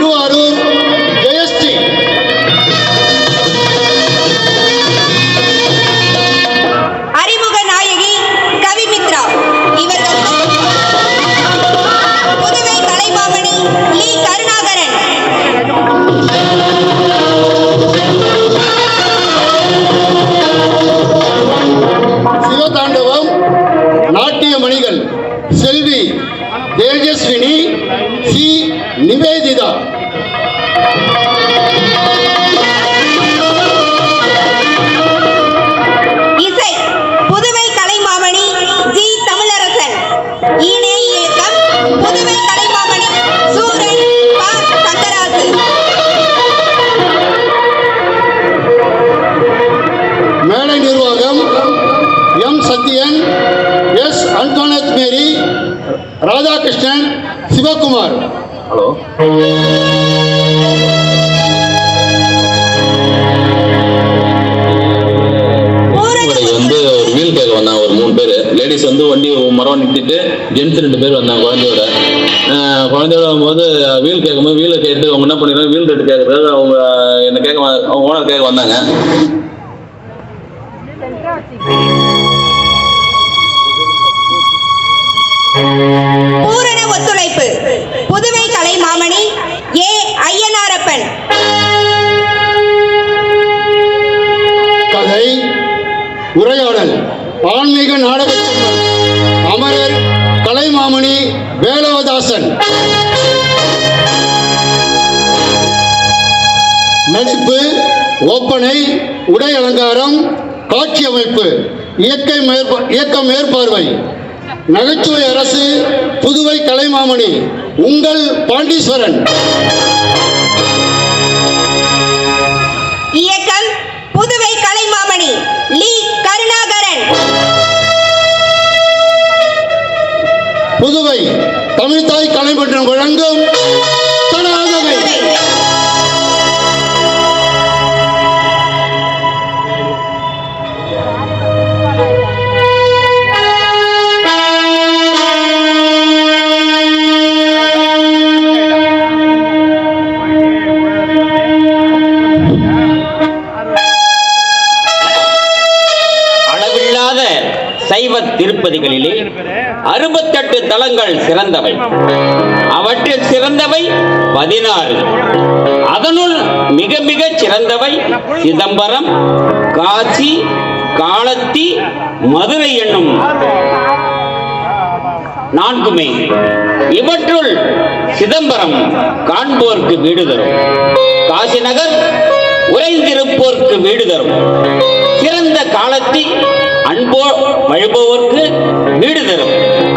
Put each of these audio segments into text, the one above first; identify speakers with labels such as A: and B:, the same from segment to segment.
A: திருவாரூர் ஜெயஸ்ரீ.
B: அறிமுக நாயகி கவிமித்ரா. இவர்கள் புதுவை கலைமாமணி லீ கருணாகரன்.
A: சிவதாண்டவம் நாட்டிய மணிகள் செல்வி தேஜஸ்வினி சி நிவேதிதா.
B: இசை புதுவை கலைமாமணி ஜி தமிழரசன். ஈனே இயக்கம் புதுவை கலைமாமணி சூரன் பா தங்கராசு.
A: மேடை நிர்வாகம் எம் சத்யன், எஸ் அன்டோனத் மேரி, ராதாகிருஷ்ணன், சிவகுமார்.
C: ஹலோ, வீல் கேட்க வந்தாங்க ஒரு 3 பேர். லேடிஸ் வண்டி மரம் நிறுத்திட்டு ஜென்ஸ் 2 பேர் வந்தாங்க குழந்தையோட வரும்போது வீல் கேட்கும்போது வீலை கேட்டு அவங்க என்ன பண்ணிடுறாங்க, வீல் ரேட்டு கேட்கறது அவங்க என்ன கேட்க அவங்க ஓனர் கேட்க வந்தாங்க.
B: பூரண ஒத்துழைப்பு புதுவை கலைமாமணி ஏ ஐயனாரப்பன்.
A: கதை உரையாடல் ஆன்மீக நாடக அமரர் கலைமாமணி வேலவதாசன். நடிப்பு, ஒப்பனை, உடை அலங்காரம், காட்சி அமைப்பு, இயக்க மேற்பார்வை, நகைச்சுவை அரசு புதுவை கலைமாமணி உங்கள் பாண்டீஸ்வரன்.
B: இயக்கம் புதுவை கலைமாமணி லீ கருணாகரன்.
A: புதுவை தமிழ்தாய் கலைமன்றம் வழங்கும் தடாகவை.
D: சைவ திருப்பதிகளிலே 68 தலங்கள் சிறந்தவை. அவற்றில் சிறந்தவை 16. அதனுள் மிக மிக சிறந்தவை சிதம்பரம், காசி, காளத்தி, மதுரை என்னும் 4மே. இவற்றுள் சிதம்பரம் காண்போர்க்கு வீடு தரும், காசி நகர் உறைந்திருப்போர்க்கு வீடு தரும், சிறந்த காலத்தி அன்போ வழிபோர்க்கு வீடு தரும்.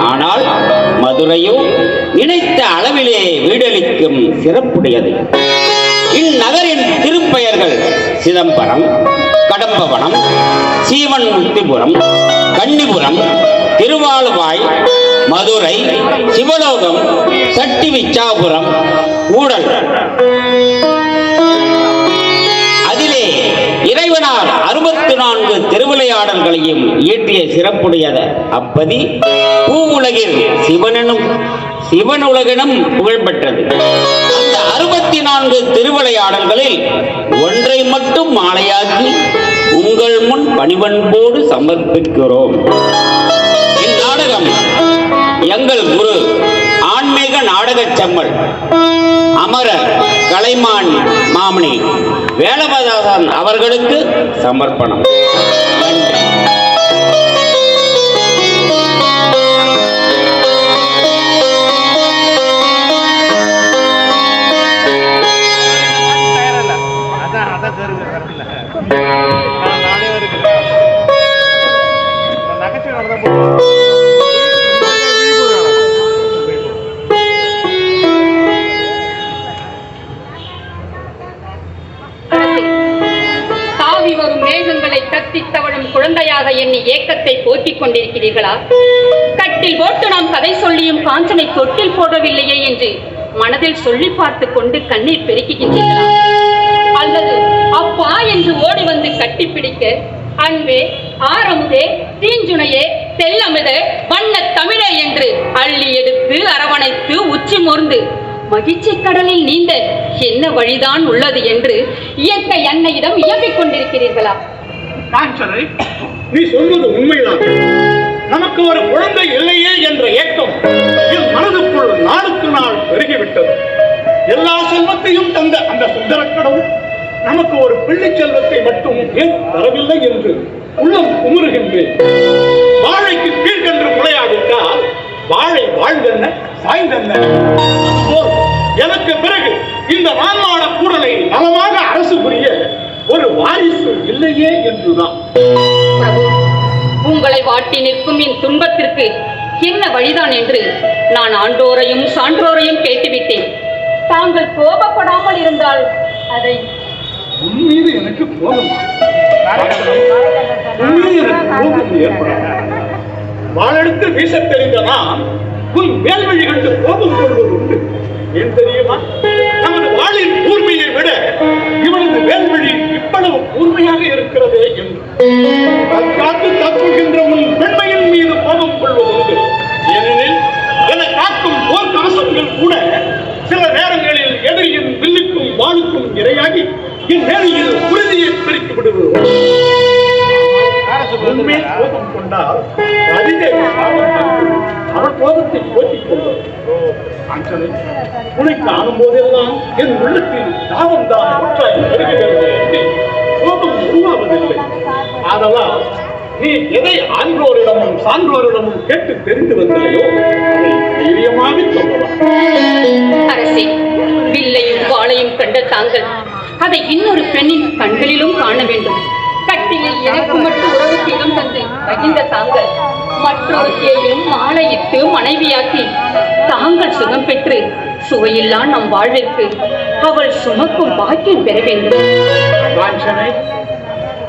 D: ஆனால் மதுரையோ நினைத்த அளவிலே வீடளிக்கும் சிறப்புடையது. இந்நகரின் திருப்பெயர்கள் சிதம்பரம், கடம்பவனம், சீவன்முத்திபுரம், கன்னிபுரம், திருவாளுவாய், மதுரை, சிவலோகம், சட்டிவிச்சாபுரம், ஊடல். அதிலே இறைவனார் 64 திருவிளையாடல்களையும் இயற்றிய சிறப்புடையத அப்பதி பூவுலகில் சிவனுலகெனும் புகழ்பெற்றது. அந்த 64 திருவிளையாடல்களில் ஒன்றை மட்டும் மாலையாக்கி உங்கள் முன் பணிவன்போடு சமர்ப்பிக்கிறோம். இந்நாடகம் எங்கள் குரு ஆன்மீக நாடகச் செம்மல் அமரர் கலைமாமணி வேலவதாசன் அவர்களுக்கு சமர்ப்பணம். நன்றி.
E: குழந்தையாக எண்ணி ஏக்கத்தை போக்கிக் கொண்டிருக்கிறீர்களா? கட்டில் போட்டு நாம் கதை சொல்லியும் காஞ்சனை தொட்டில் போடவில்லையே என்று மனதில் சொல்லி பார்த்து கொண்டு கண்ணீர் பெருக்குகின்றீர்களா? அல்லது அப்பா என்று ஓடி வந்து கட்டிப்பிடிக்க அன்பே, ஆரமுதே, தீஞ்சுனையே, தெல்லமுதே, வண்ண தமிழே என்று அள்ளி எடுத்து அரவணைத்து உச்சி மோர்ந்து மகிழ்ச்சி கடலில் நீந்த என்ன வழிதான் உள்ளது என்று இயற்கை அன்னையிடம் இயம்பிக் கொண்டிருக்கிறீர்களா?
F: காஞ்சனை, நீ சொல்வது உண்மைதான். நமக்கு ஒரு குழந்தை இல்லையே என்ற ஏக்கம் என் மனதுக்குள் நாளுக்கு நாள் பெருகிவிட்டது. எல்லா செல்வத்தையும் தந்த அந்த சுந்தரக்கடவுள் நமக்கு ஒரு பிள்ளை செல்வத்தை மட்டும் ஏன் தரவில்லை என்று உள்ளம் குமுறுகின்றேன். வாழைக்கு கீழ்கன்று முளையாவிட்டால் வாழை வாழ்ந்தென்ன சாய்ந்தென்ன. எனக்கு பிறகு இந்த வான்மாட கூடலை நலமாக அரசு புரிய ஒரு வாரிசு இல்லையே என்றுதான்.
E: பிரபு, உங்களை வாட்டி நிற்கும் என் துன்பத்திற்கு என்ன வழிதான் என்று நான் ஆண்டோரையும் சான்றோரையும் கேட்டுவிட்டேன். தாங்கள் கோபப்படாமல் இருந்தால் அதை
F: உன் மீது எனக்கு கோபமா? கோபம் ஏற்படாது. வாழெடுத்து வீச தெரிந்த நான் உன் வேல்வழி கண்டு கோபம் கொள்வது உண்டு. ஏன் தெரியுமா? நமது வாளின் கூர்மையை விட இவனது வேல்வழி இவ்வளவு கூர்மையாக இருக்கிறதே என்று காத்து தப்புகின்ற உன் பெண்மையின் மீது கோபம் கொள்வது உண்டு. ஏனெனில் என காக்கும் போர் கவசங்கள் கூட சில நேரங்களில் எதிரியின் வில்லுக்கும் வாளுக்கும் இரையாகி என் நேரில் உறுதியை பெருக்கி விடுவது. உண்மையில் கோபம் கொண்டால் அதிதேவி அவள் கோபத்தை போக்கிக் கொள்வது. உன்னை காணும் போதெல்லாம் என் உள்ளத்தில் தாவம் தான் ஒற்றாய் பெருகிறது என்று கோபம் உருவாவதில்லை. ஆதலால் நீ எதை ஆன்றோரிடமும் சான்றோரிடமும் கேட்டு தெரிந்து வந்தாயோ அதை தைரியமாக சொல்லலாம்.
E: அரசே, வில்லையும் வாளையும் கண்ட தாங்கள் அதை இன்னொரு பெண்ணின் கண்களிலும் காண வேண்டும். கட்டிலில் எனக்கு மட்டும் உறவுக்கு இடம் தந்து மகிழ்ந்த தாங்கள் மற்றொருத்தையும் மாலையிட்டு மனைவியாக்கி தாங்கள் சுகம் பெற்று சுவையில்லா நம் வாழ்விற்கு அவள் சுமக்கும் பாக்கியம் பெற வேண்டும்.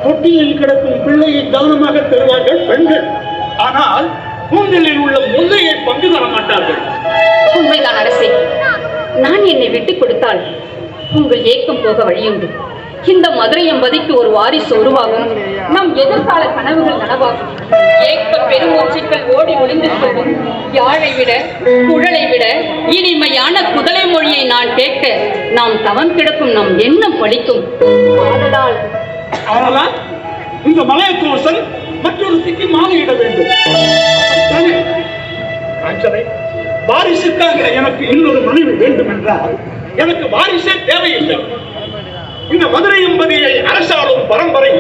F: தொட்டியில் கிடக்கும் பிள்ளையை தானமாக தருவார்கள் பெண்கள். ஆனால் கூந்தலில் உள்ள முல்லையை பங்கு தர மாட்டார்கள்.
E: உண்மைதான் அரசே. நான் என்னை விட்டுக் கொடுத்தால் உங்கள் ஏக்கம் போக வழியுண்டு. இந்த மதுரை எம்பதிக்கு ஒரு வாரிசு உருவாகும். நம் எதிர்கால கனவுகள் நனவாகும். ஏக்க பெருமூச்சுக்கள் ஓடி ஒளிந்து கொள்ளும். யாழை விட குழலை விட இனிமையான குதலை மொழியை நான் கேட்க நாம் தவம் கிடக்கும் நம் எண்ணம் பலிக்கும்.
F: ஆனால் இந்த மலையக்கோசன் மற்றொரு திக்கு மாலையிட வேண்டும். வாரிசுக்காக எனக்கு இன்னொரு மனைவி வேண்டும் என்றால் எனக்கு வாரிசே தேவையில்லை. இந்த மதுரை எம்பதியை அரசாளும் பரம்பரை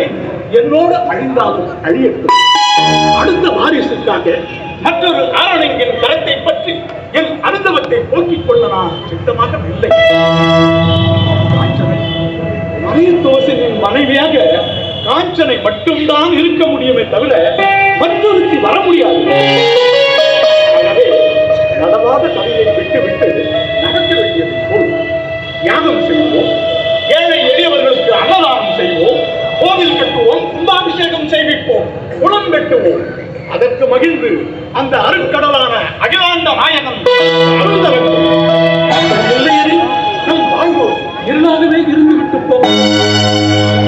F: என்னோடு அழிந்தாலும் அழியட்டும். அடுத்த வாரிசுக்காக மற்றொரு ஆரணிங்கின் கரத்தை பற்றி என் அனுபவத்தை போக்கிக் கொள்ள நான் சித்தமாக இல்லை. மலையத்தோசனின் மனைவியாக காஞ்சனை மட்டும்தான் இருக்க முடியுமே தவிர மற்றொருத்தி வர முடியாது. எனவே நடவாத கதையை விட்டுவிட்டு நடக்க வேண்டியது போல் யாகம் செய்வோம், ஏழை எளியவர்களுக்கு அன்னதானம் செய்வோம், கோவில் கட்டுவோம், கும்பாபிஷேகம் செய்விப்போம், குளம் வெட்டுவோம். அதற்கு மகிழ்ந்து அந்த அருட்கடலான அகிலாண்ட நாயகன் அருந்த வேண்டும். இல்லையெனில் நம் வாழ்வோம் இருளாகவே இருந்து விட்டு போவோம்.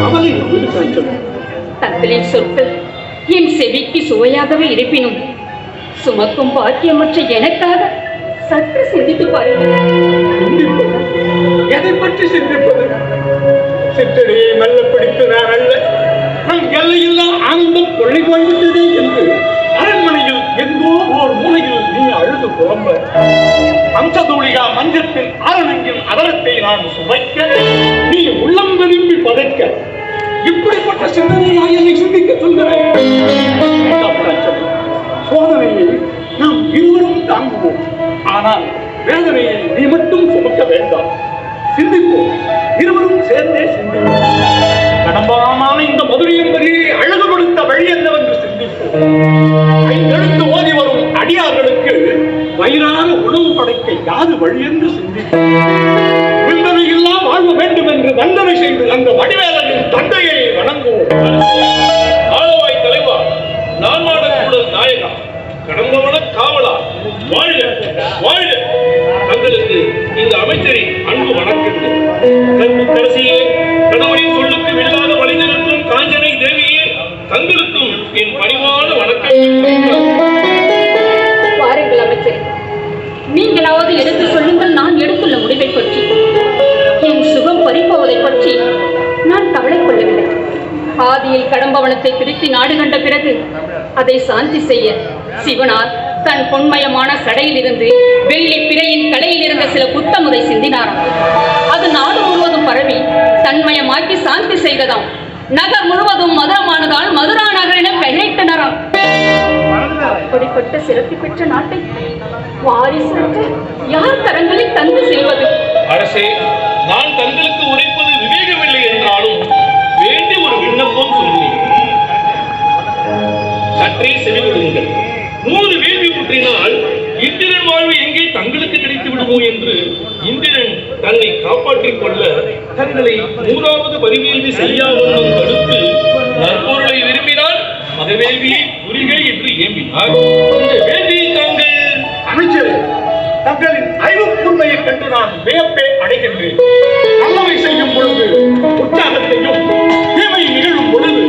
F: அவளை
E: தங்களின் சொற்கள் என் செவிக்கு சுவையாகவே இருப்பினும் சுமக்கும் பாக்கியமற்ற எனக்காக சற்று சிந்தித்து பாருங்கள்.
F: எதை பற்றி சிந்திப்பது? சிற்றடியை மெல்ல பிடித்து நான் அல்ல, நம் எல்லையில்லா ஆனந்தம் கொள்ளை போய்விட்டது என்று அரண்மனையில் எங்கோ ஓர் மூலையில் நீ அழுது புலம்ப, அம்சதூளிகா மஞ்சத்தின் ஆரணங்கின் அதரத்தை நான் சுவைக்க, நீ உள்ளம் விரும்பி பதைக்க, இப்படிப்பட்ட சிந்தனையா என்னை சிந்திக்க சொல்கிறேன். சோதனையை நாம் இருவரும் தாங்குவோம், ஆனால் வேதனையை நீ மட்டும் சுமக்க வேண்டாம். சிந்திப்போம், இருவரும் சேர்ந்தே சிந்திப்போம். கடம்பரான இந்த மதுரை என்பதியை அழகுபடுத்த வழி என்னவென்று சிந்திப்போம். கையெழுத்து ஓதி வரும் அடியார்களுக்கு வயிறான உணவு படைக்க யாது வழி என்று சிந்திப்போம். விந்தனையில்லா வாழ்வு வேண்டும் என்று வந்தனை செய்து அந்த வடிவேலனின் தந்தையை வணங்குவோம்.
C: ஆளவாய் தலைவா, நான்மாட கூடல் நாயகா, கடம்பவன காவலா, வாழ்க வாழ்க. தங்களுக்கு இந்த அமைச்சரின் அன்பு வணக்கங்கள். கரசியே, கணவனின் சொல்லுக்கு வில்லாத வழிநிறுத்தும் காஞ்சனை தேவியே, தங்களுக்கும் என் பணிவான வணக்கங்கள்.
E: பாருங்கள் அமைச்சரே, நீங்களாவது எடுத்து சொல்லுங்கள், நான் எடுத்து எடுத்துள்ள முடிவை பற்றி, என் சுகம் பறிப்போவதை பற்றி நான் கவலை கொள்ளவில்லை. ஆதியில் கடம்பவனத்தை பிரித்து நாடு கண்ட பிறகு அதை சாந்தி செய்ய சிவனார் தன் பொன்மயமான சடையில் இருந்து வெள்ளி பிறையின் கலையில் இருந்த சில புத்தமுதை சிந்தினாராம். அது நாடு முழுவதும் பரவி தன்மயமாக்கி சாந்தி செய்ததாம். நகர் முழுவதும் மதுரமானதால் மதுரா நகர் என பெயரிட்டனராம். அப்படிப்பட்ட சிறப்பு பெற்ற நாட்டை வாரிசுக்கு யார் கரங்களில் தந்து செல்வது?
G: அரசே, நான் தங்களுக்கு உரைப்பது விவேகமில்லை என்றாலும் வேண்டி ஒரு விண்ணப்பம் சொல்கிறேன். சற்றே செவிகொடுங்கள். 100 வேள்வி ஊற்றினால் இந்திரன் வாழ்வு எங்கே தங்களுக்கு கிடைத்து விடுமோ என்று இந்திரன் தன்னை காப்பாற்றிக் கொள்ள தங்களை 100வது பரிவேள்வி செய்யாமல் தடுத்து நற்பொருளை விரும்பினால் மதவேள்வியை புரிகை என்று ஏம்பினார். இந்த வேள்வியை தாங்கள்
F: அமைச்சர், தங்களின் அறிவுக்கூர்மையை கண்டு நான் வியப்பே அடைகின்றேன். நல்லவை செய்யும் பொழுது உற்சாகத்தையும், தீமை நிகழும் பொழுது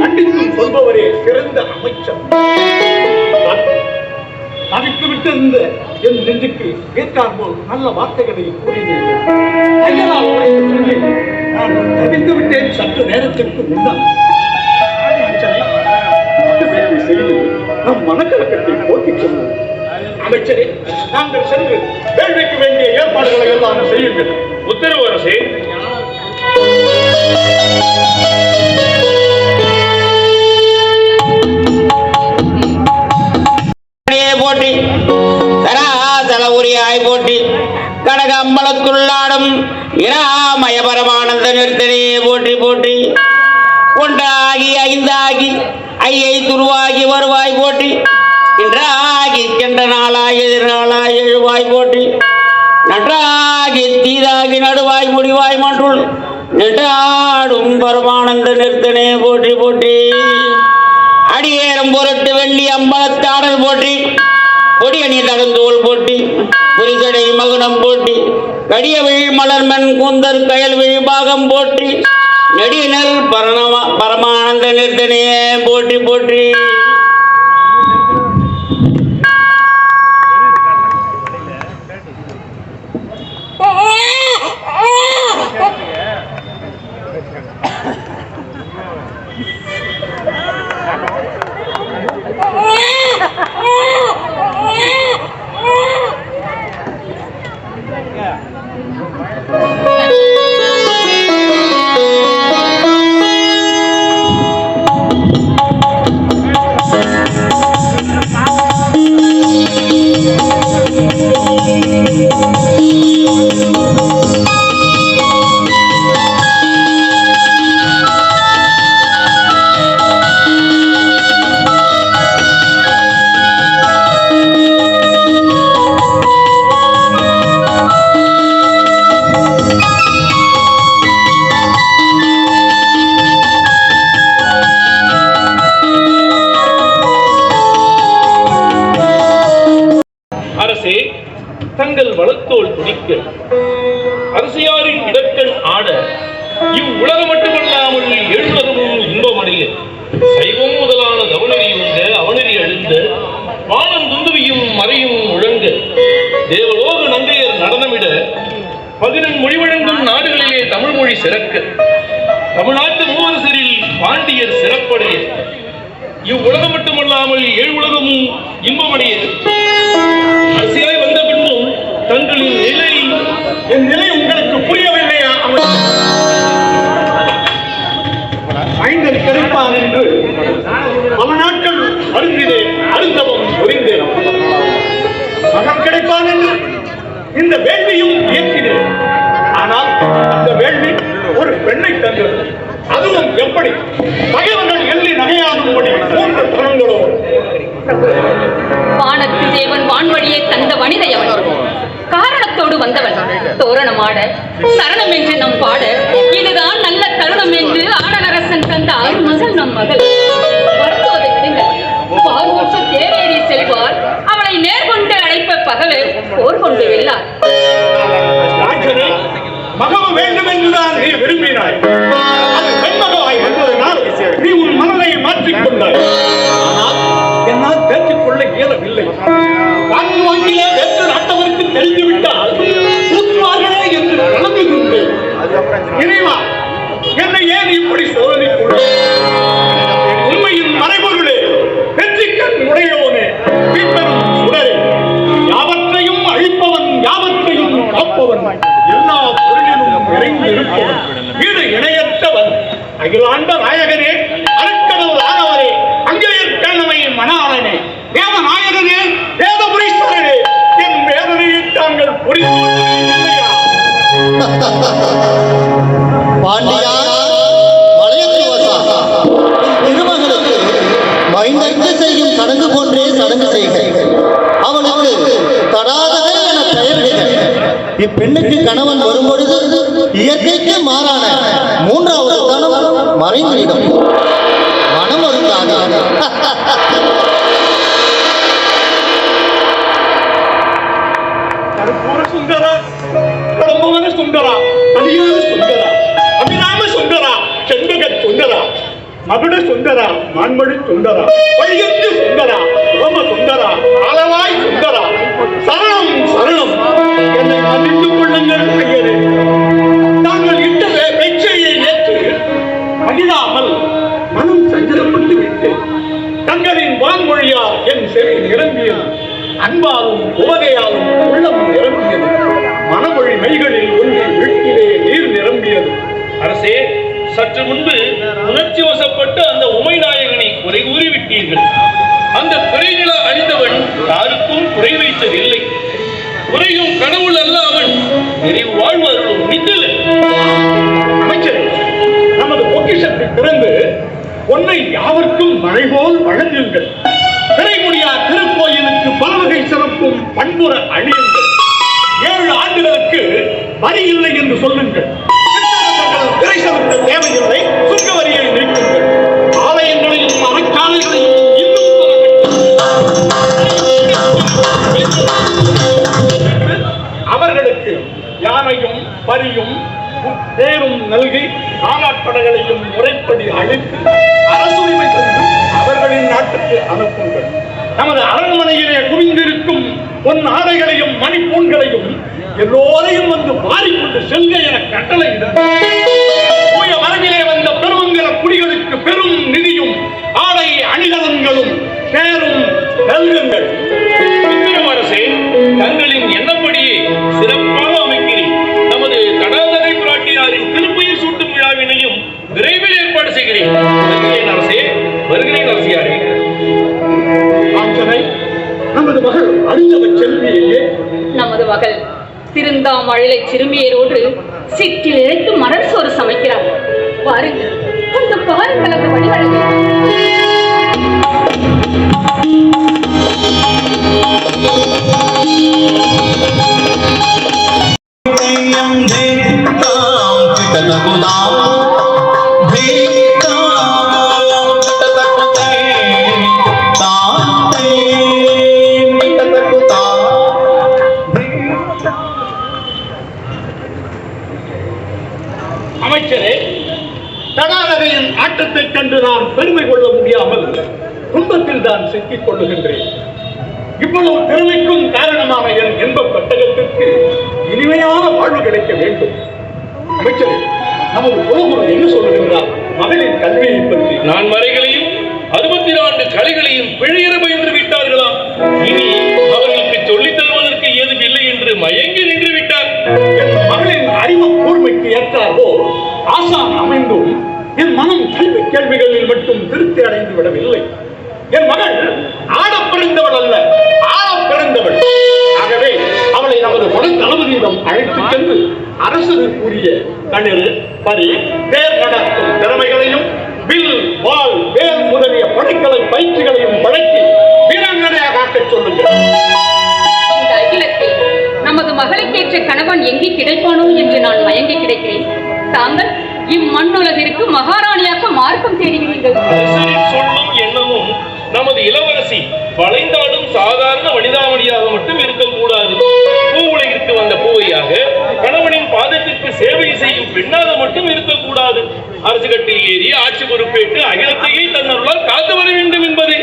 F: கண்டித்தும் சொல்பவரே சிறந்த அமைச்சர். தவித்துவிட்டு இருந்த என் நெஞ்சுக்கு ஏற்காற்போல் நல்ல வார்த்தைகளை கூறினீர்கள். ஐயனால் உரைத்து சொல்லி நான் தவித்து விட்டேன். சற்று நேரத்திற்கு முன்னால் நம் மனக்கலக்கத்தை போக்கிக் கொள்வோம். அமைச்சரே, நாங்கள் சென்று வேள்விக்கு வேண்டிய ஏற்பாடுகளை எல்லாம் செய்யுங்கள்.
G: உத்தரவு அரசே.
D: போட்டி தராதலவுரியாய் போட்டி கடக அம்பலத்துள்ளாடும் இராமய பரமானந்த நிறுத்தனையே போட்டி போட்டி ஒன்றாகி ஐந்தாகி ஐயை துருவாகி வருவாய் போட்டி இன்றாகி சென்ற நாளாய் எதிர்நாளாய் எழுவாய் போட்டி நன்றாகி தீதாகி நடுவாய் முடிவாய் மன்றுள் நெட்டாடும் பரமானந்த நிறுத்தனே போட்டி போட்டி அடியேறும் பொருட்டு வெள்ளி அம்பலத்தாடல் போட்டி பொடியணி தடந்தோல் போட்டி புரிசடை மகுனம் போட்டி கடியவிழ் மலர்மன் கூந்தல் கயல்விழி பாகம் போட்டி நெடிநல் பரமானந்த நிறுத்தனே போட்டி போட்டி
G: தங்கள் வளத்தோல் துடிக்க அரசியாரின் இடக்கண் ஆட இவ்வுலகம் மட்டுமல்லாமல் எழுலகமும் இன்பமடைய சைவம் முதலான தவணரி உங்க அவனரி அழுந்த வானம் துந்துவியும் மறையும் முழங்க தேவலோக நங்கையர் நடனமிட 11 மொழி வழங்கும் நாடுகளிலே தமிழ் மொழி சிறக்க தமிழ்நாட்டு மூவரசரில் பாண்டியர் சிறப்படைய இவ்வுலகம் மட்டுமல்லாமல் ஏழு உலகமும் இன்பமடைய அரசியாய் வந்த பின்பும் தங்களின் நிலை
F: என் நிலை உங்களுக்கு புரியவில்லையா? ஐந்தல் கிடைப்பான் என்று பல நாட்கள் அருந்தினேன், அருந்தவம் புரிந்தேன். மகன் கிடைப்பான் என்று இந்த வேள்வியும் இயக்கினேன். ஆனால் அந்த வேள்வி ஒரு பெண்ணை தந்தது. அதுவும் எப்படி? பகைவர்கள் எள்ளி நகையாடும்படி 3 குணங்களோ.
E: வானத்து தேவன் வான்வழியை தந்த வனிதை அவள். காரணத்தோடு வந்தவள். தோரணமாட சரணம் என்று நம் பாட இதுதான் நல்ல தருணம் என்று ஆடலரசன் தந்த மகள் நம் மகள். வருத்துவதை விடுங்கள். பார்வோற்று தேரேறி செல்வார். அவளை நேர்கொண்டு அழைப்ப பகவர் போர் கொண்டு வெல்லார்.
F: மகவு வேண்டும் என்றுதான் நீ விரும்பினாய். அது பெண்மகவாய் என்பதனால் நீ உன் மனதை மாற்றிக் கொண்டாய். ஆனால் என்னால் தேர்ச்சிக் கொள்ள இயலவில்லை. வாங்கிலே வேற்று நாட்டவருக்கு தெரிந்துவிட்டால் அகிலாண்ட நாயகனே, அருக்கடல் ஆனவரே, அங்கேயர் கேள்மை மணாளனே, வேத நாயகனே, வேதபுரீஸ்வரனே, என் வேதனையை தாங்கள் புரிந்து கொள்ளவில்லையா?
A: பாண்டியா, மலையத்துவசா, உன் திருமகளுக்கு மைந்தற்கு செய்யும் சடங்கு போன்றே சடங்கு செய்க. அவளுக்கு தடாதகை என பெயரிடுக. இப்பெண்ணுக்கு கணவன் வரும்பொழுது இயற்கைக்கு மாறான மூன்றாவது தனம் மறைந்துவிடும். மனம் வருந்தாக.
F: கருப்பூர சுந்தரா, கடம்பவன சுந்தரா, கலியான சுந்தரா, அபிராம சுந்தரா, செண்பக சுந்தரா, மகுட சுந்தரா, மான்மொழி சுந்தரா, வழியத்து சுந்தரா, ரோம சுந்தரா, ஆலவாய் சுந்தரா, சரணம் சரணம். என்னை மன்னித்துக் கொள்ளுங்கள் ஐயரே. தாங்கள் இட்ட வெச்சையை ஏற்று மகிழாமல் மனம் சஞ்சலப்பட்டு விட்டேன். தங்களின் வான்மொழியால் என் செவி நிரம்பியது. அன்பாலும் உவகையாலும் உள்ளம் நிரம்பியது. மனமொழி மெய்களில் ஒன்று வீட்டிலே நீர் நிரம்பியது.
G: அரசே, சற்று முன்பு உணர்ச்சி வசப்பட்டு அந்த உமை நாயகனை குறை கூறிவிட்டீர்கள். அந்த குறைகளை அழிந்தவன் யாருக்கும் குறை வைத்ததில்லை. குறையும் கடவுள் அல்ல அவன், நிறைவு வாழ்வு அருளும் நித்தல்.
F: அமைச்சர், நமது பொக்கிஷத்தை திறந்து பொன்னை யாவர்க்கும் மழை போல் வழங்குங்கள். திரைமுடியா திருக்கோயிலுக்கு பலவகை சிறப்பும் பண்புற அழியுங்கள். 7 ஆண்டுகளுக்கு வரி இல்லை என்று சொல்லுங்கள். திரை செலுத்த தேவையில்லை, சுங்க வரியை நீக்குங்கள். ஆலயங்களையும் அறச்சாலைகளையும் இன்னும் அவர்களுக்கு யானையும் பரியும் தேரும் நல்கி ஆலாட்படைகளையும் முறைப்படி அழித்து அரசுரிமை தந்து அவர்களின் நாட்டுக்கு அனுப்புங்கள். நமது அரண்மனையிலே குவிந்திருக்கும் பொன் ஆடைகளையும் மணிப்பூண்களையும் எல்லோரையும் வந்து மாறிக்கொண்டு செல்க என கட்டளையிட தூய மரபிலே வந்த பெருமங்கல குடிகளுக்கு பெரும் நிதியும் ஆடை அணிகலன்களும் பேரும் நல்குங்கள்.
G: அரசே, தங்களின் எண்ணப்படியே சிறப்பாக அமைக்கிறேன். நமது தடாதகை பிராட்டியாரின் திருப்பெயர் சூட்டும் விழாவினையும் விரைவில் ஏற்பாடு செய்கிறேன். வருகிறேன் அரசே, வருகிறேன் அரசியாரே.
F: ஆஞ்சனை, நமது மகள் அழிந்தவ செல்வியே.
E: நமது மகள் திருந்தாமழலை சிறுமியரோடு சிற்றில் இழைத்து மணல் சோறு சமைக்கிறார். பாருங்கள், அந்த பால் கலந்த வடிவழகு.
F: அமைச்சரே, தடாதகையின் ஆட்டத்தை கண்டு நான் பெருமை கொள்ள முடியாமல் துன்பத்தில் தான் சிக்கிக் கொள்ளுகின்றேன். இவ்வளவு திறமைக்கும் காரணமான என் இன்பப் பெட்டகத்திற்கு இனிமையான வாழ்வு கிடைக்க வேண்டும். அமைச்சரே, நமது குலகுரு என்ன சொல்லுகின்றார் மகளின் கல்வியை பற்றி?
G: நான் மறைகளையும் 64 கலைகளையும் பிழையற பயின்று விட்டார்களாம். இனி அவர்களுக்கு சொல்லித் தருவதற்கு ஏதும் இல்லை என்று மயங்கி நின்று விட்டார்.
F: என் மகளின் அறிவு கூர்மைக்கு ஏற்றாரோ ஆசான் அமைந்தும் என் மனம் கல்வி கேள்விகளில் மட்டும் திருப்தி அடைந்து விடவில்லை. என் மகள் ஆடப் பிறந்தவள் அல்ல, ஆழப் பிறந்தவள். ஆகவே அவளை நமது தளபதியிடம் அழைத்துச் சென்று அரசுக்குரிய கணிறு பரி தேர் நடத்தும் திறமைகளையும் வில் வாள் வேல் முதலிய படைக்கலை பயிற்சிகளையும் பழக்கி வீராங்கனையாக ஆக்கச் சொல்லுங்கள்.
E: இந்த அகிலத்தில் நமது மகளுக்கேற்ற கணவன் எங்கே கிடைப்பானோ என்று நான் மயங்கி கிடைக்கிறேன். தாங்கள் இம்மண்ணுலகிற்கு மகாராணியாக மார்க்கம் தேடுகிறீர்கள்.
G: அரசரின் சொல்லும் எண்ணமும் நமது இளவரசி வளைந்தாலும் சாதாரண வனிதாமணியாக மட்டும் இருக்கக்கூடாது. பூ உலகிற்கு வந்த பூவையாக, கணவனின் பாதத்திற்கு சேவை செய்யும் பெண்ணாக மட்டும் இருக்கக்கூடாது. அரசு கட்டில் ஏறி ஆட்சி பொறுப்பேற்று அகிலத்தையே தன்னருளால் காத்து வர வேண்டும் என்பது.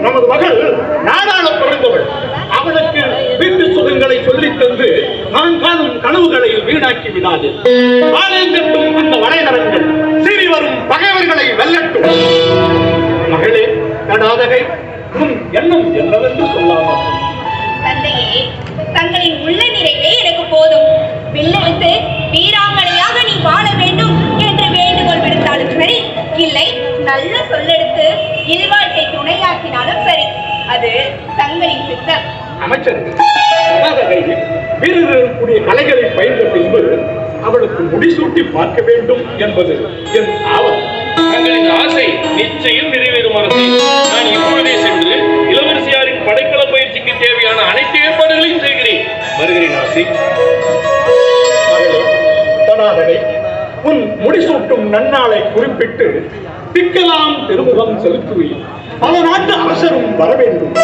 F: நமது மகள் நாடாள பிறந்தவள். அவளுக்கு வீட்டு சுகங்களை சொல்லித் தந்து நான் காணும் கனவுகளை வீணாக்கி விடாது. பாலெங்கட்டும் அந்த வரைதரங்கள் சீறி வரும் பகைவர்களை வெல்லட்டும். மகளே தடாதகை, உன் எண்ணம் என்னவென்று சொல்லாமல்?
B: தந்தையே, தங்களின் உள்ள நிறைவே எனக்கு போதும். வில்லெடுத்து வீராங்கனையாக நீ வாழ வேண்டும் நல்ல சொல்லெடுத்து இல்வாழ்க்கை துணையாக்கினாலும் சரி, அது தங்களின் சித்தம்.
F: அமைச்சர், வீரர்களுடைய கலைகளை பயின்ற பின்பு அவளுக்கு முடிசூட்டி பார்க்க வேண்டும் என்பது என் ஆவல்.
G: தங்களின் ஆசை நிச்சயம் நிறைவேறும் அரசே. நான் இப்பொழுதே சென்று இளவரசியாரின் படைக்கல பயிற்சிக்கு தேவையான அனைத்து ஏற்பாடுகளையும் செய்கிறேன். வருகிறேன் ஆசை.
F: தடாதகை, உன் முடிசூட்டும் நன்னாளை குறிப்பிட்டு திக்கலாம் திருமுகம் செலுத்துவேன். பல நாட்டு அரசரும் வர வேண்டும்.